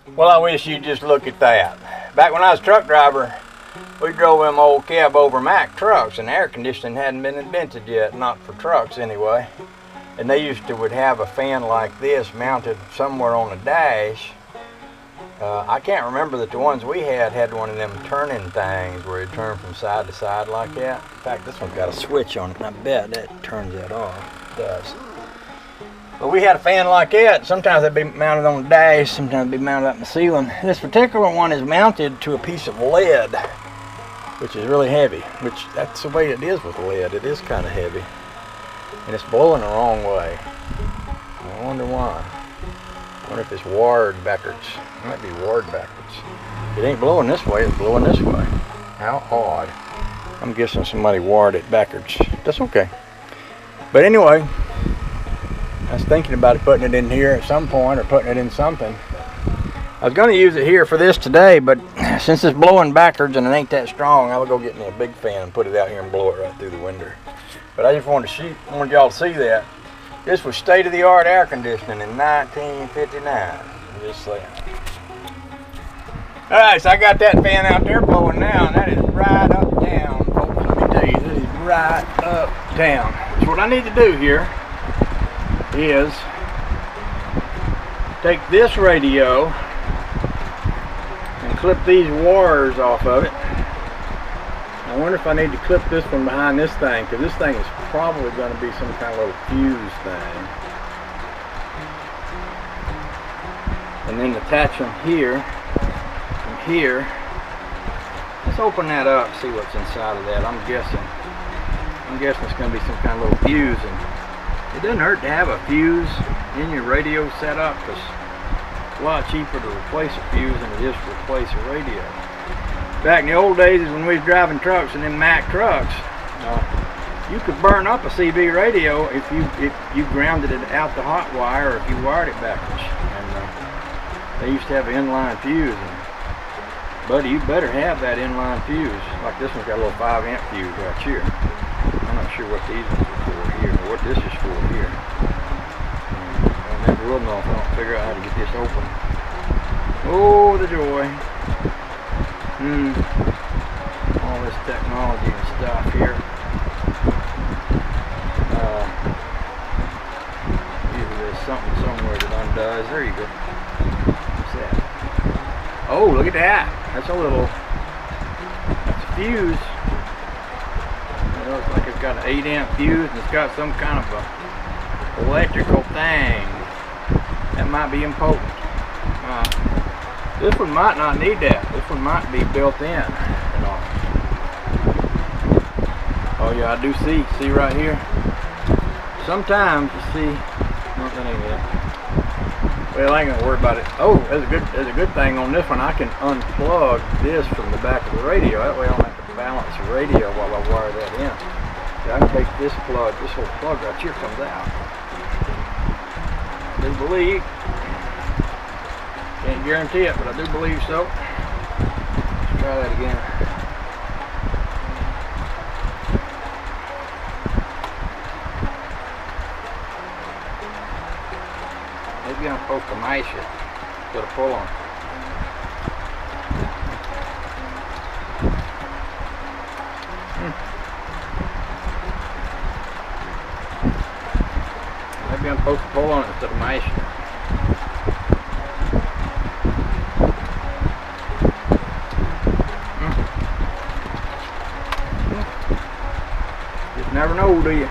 Well, I wish you'd just look at that. Back when I was a truck driver, we drove them old cab over Mack trucks, and air conditioning hadn't been invented yet, not for trucks anyway. And they would have a fan like this mounted somewhere on the dash. I can't remember that the ones we had one of them turning things where you turn from side to side like that. In fact, this one's got a switch on it, and I bet that turns that off. It does. But we had a fan like that. Sometimes it'd be mounted on the dash, sometimes it'd be mounted up in the ceiling. This particular one is mounted to a piece of lead, which is really heavy, which that's the way it is with lead. It is kind of heavy. And it's blowing the wrong way. I wonder why. I wonder if it's wired backwards. It might be wired backwards. It ain't blowing this way, it's blowing this way. How odd. I'm guessing somebody wired it backwards. That's okay. But anyway, I was thinking about putting it in here at some point, or putting it in something. I was going to use it here for this today, but since it's blowing backwards and it ain't that strong, I will go get me a big fan and put it out here and blow it right through the window. But I just wanted y'all to see that. This was state-of-the-art air conditioning in 1959. Just saying. Alright, so I got that fan out there blowing now, and that is right up down, folks. Let me tell you, that is right up down. So what I need to do here is take this radio and clip these wires off of it. I wonder if I need to clip this one behind this thing, because this thing is probably going to be some kind of little fuse thing. And then attach them here and here. Let's open that up, see what's inside of that. I'm guessing it's going to be some kind of little fuse. And it doesn't hurt to have a fuse in your radio setup, because it's a lot cheaper to replace a fuse than it is to replace a radio. Back in the old days when we was driving trucks and them Mack trucks, you could burn up a CB radio if you grounded it out the hot wire, or if you wired it backwards. And they used to have an inline fuse. And, buddy, you better have that inline fuse. Like this one's got a little 5 amp fuse right here. I'm not sure what these ones are for here, or what this is for here. I never will know if I don't figure out how to get this open. Oh, the joy. All this technology and stuff here. Either there's something somewhere that undoes. There you go. What's that? Oh, look at that. That's a fuse. It looks like it's got an 8 amp fuse, and it's got some kind of a electrical thing. That might be important. This one might not need that. This one might be built in and all. Oh yeah, I do see right here. Sometimes you see, no, that ain't it. Well, I ain't gonna worry about it. Oh, there's a good thing on this one. I can unplug this from the back of the radio. That way I don't have to balance the radio while I wire that in. See, I can take this whole plug right here comes out. I do believe. Can't guarantee it, but I do believe so. Let's try that again. Maybe I'm supposed to mash it instead of pull on it. Maybe I'm supposed to pull on it instead of mash it. Never know, do you?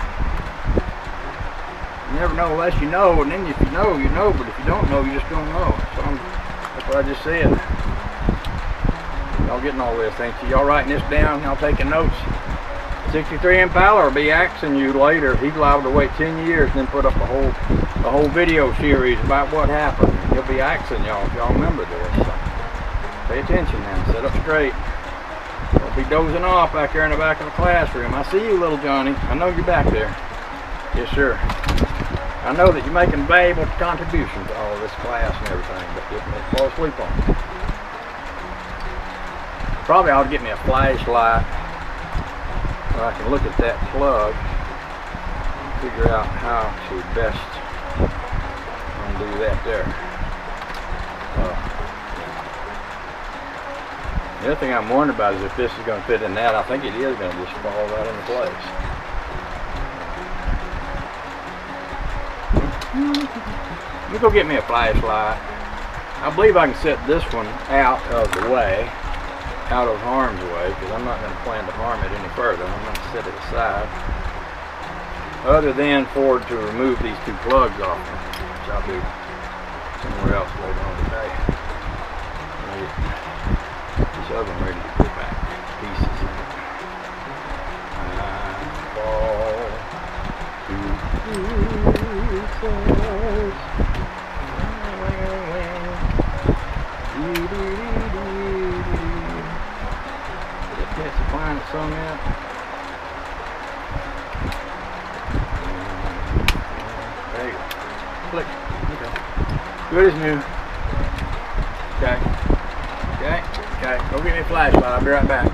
You never know unless you know, and then if you know, you know, but if you don't know, you just don't know. So that's what I just said. Y'all getting all this, ain't you? Y'all writing this down? Y'all taking notes? 63 Impala will be axing you later. He's liable to wait 10 years and then put up a whole video series about what happened. He'll be axing y'all if y'all remember this. So pay attention now. Set up straight. Don't be dozing off back there in the back of the classroom. I see you, little Johnny. I know you're back there. Yes, sir. I know that you're making valuable contributions to all of this class and everything, but you don't fall asleep on it. Probably ought to get me a flashlight where I can look at that plug and figure out how to best undo that there. The other thing I'm wondering about is if this is going to fit in that. I think it is going to just fall right into place. Let me go get me a flashlight. I believe I can set this one out of the way, out of harm's way, because I'm not going to plan to harm it any further. I'm going to set it aside. Other than to remove these two plugs off, which I'll do somewhere else later on today. I'll get this other one ready to put back pieces in it. I fall to pieces. Catch the flying some yet? There you go. Click. Okay. Good as new. Okay. Okay. Okay. Go get me a flashlight. I'll be right back.